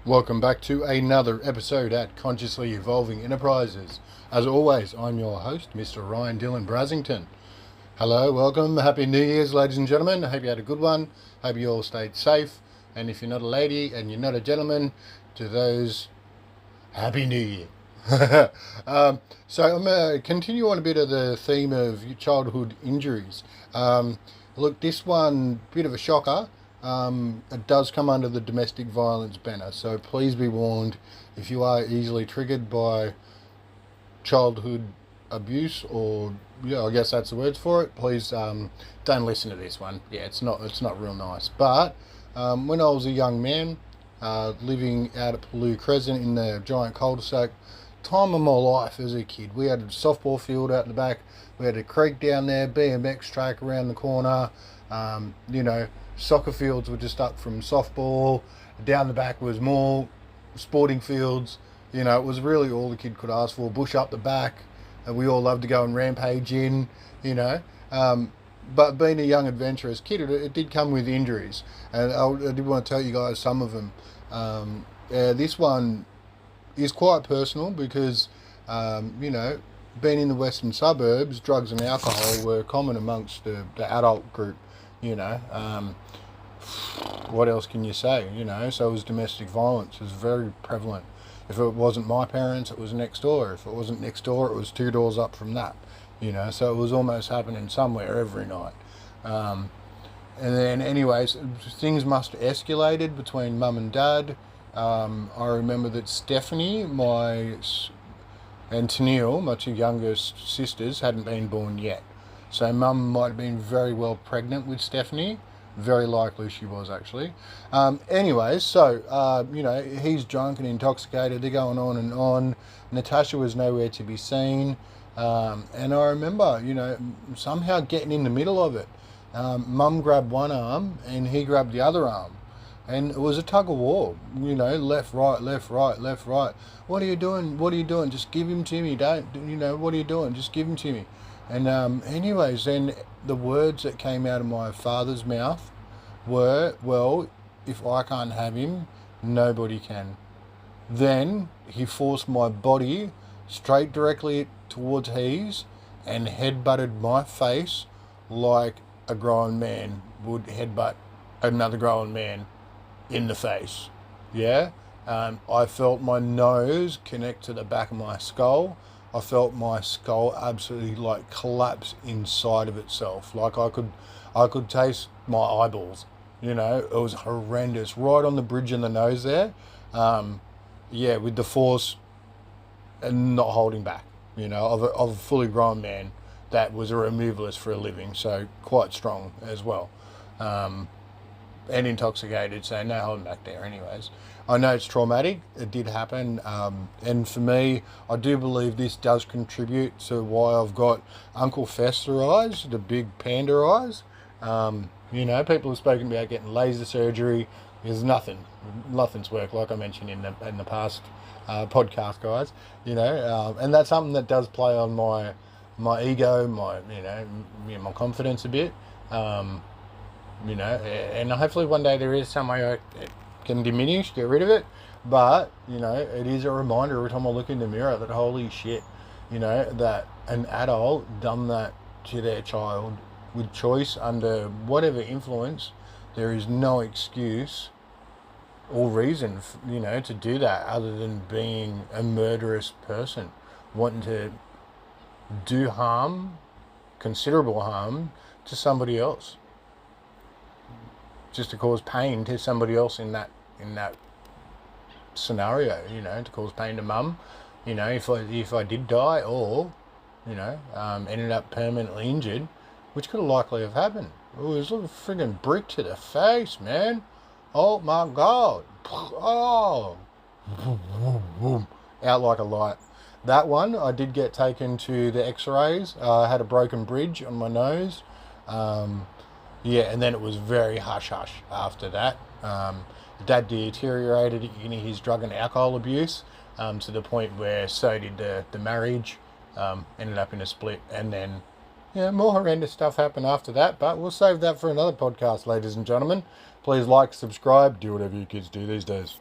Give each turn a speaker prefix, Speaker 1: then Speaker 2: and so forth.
Speaker 1: Welcome back to another episode at Consciously Evolving Enterprises. As always, I'm your host, Mr. Ryan Dillon Brasington. Hello, welcome, Happy New Year's, ladies and gentlemen. I hope you had a good one. Hope you all stayed safe. And if you're not a lady and you're not a gentleman, to those, Happy New Year. So I'm going to continue on a bit of the theme of childhood injuries. Look, this one, bit of a shocker. It does come under the domestic violence banner, so please be warned if you are easily triggered by childhood abuse, or I guess that's the words for it. Please don't listen to this one. Yeah, it's not real nice. But when I was a young man, living out at Pellew Crescent in the giant cul-de-sac, time of my life as a kid. We had a softball field out the back. We had a creek down there, BMX track around the corner. Soccer fields were just up from softball. Down the back was more sporting fields. It was really all the kid could ask for. Bush up the back, and we all loved to go and rampage in. But being a young adventurous kid, it did come with injuries, and I did want to tell you guys some of them. This one is quite personal because, being in the western suburbs, drugs and alcohol were common amongst the adult group. What else can you say? So it was domestic violence. It was very prevalent. If it wasn't my parents, it was next door. If it wasn't next door, it was two doors up from that. So it was almost happening somewhere every night. And then anyways, things must have escalated between mum and dad. I remember that Stephanie, and Tennille, my two youngest sisters, hadn't been born yet. So mum might have been very well pregnant with Stephanie. Very likely she was, actually. He's drunk and intoxicated. They're going on and on. Natasha was nowhere to be seen. And I remember, somehow getting in the middle of it. Mum grabbed one arm and he grabbed the other arm. And it was a tug of war, left, right, left, right, left, right. What are you doing? What are you doing? Just give him to me. What are you doing? Just give him to me. And then the words that came out of my father's mouth were, well, if I can't have him, nobody can. Then he forced my body straight directly towards his and headbutted my face like a grown man would headbutt another grown man in the face. Yeah? I felt my nose connect to the back of my skull. I felt my skull absolutely collapse inside of itself. Like I could taste my eyeballs. It was horrendous. Right on the bridge in the nose there. With the force and not holding back. Of a fully grown man that was a removalist for a living, so quite strong as well. And intoxicated, so no holding back there anyways. I know it's traumatic, it did happen, and for me, I do believe this does contribute to why I've got Uncle Fester eyes, the big panda eyes. People have spoken about getting laser surgery. There's nothing's worked, like I mentioned in the past podcast, guys. And that's something that does play on my ego, my confidence a bit. And hopefully one day there is some way I can diminish, get rid of it. But, it is a reminder every time I look in the mirror that holy shit, that an adult done that to their child with choice under whatever influence. There is no excuse or reason, to do that other than being a murderous person, wanting to do harm, considerable harm, to somebody else. Just to cause pain to somebody else in that scenario, to cause pain to mum, if I did die or, ended up permanently injured, which could likely have happened. It was a friggin' brick to the face, man. Oh my God. Oh. Out like a light. That one, I did get taken to the x-rays. I had a broken bridge on my nose. And then it was very hush-hush after that. Dad deteriorated in his drug and alcohol abuse to the point where so did the marriage. Ended up in a split. And then, more horrendous stuff happened after that. But we'll save that for another podcast, ladies and gentlemen. Please like, subscribe, do whatever you kids do these days.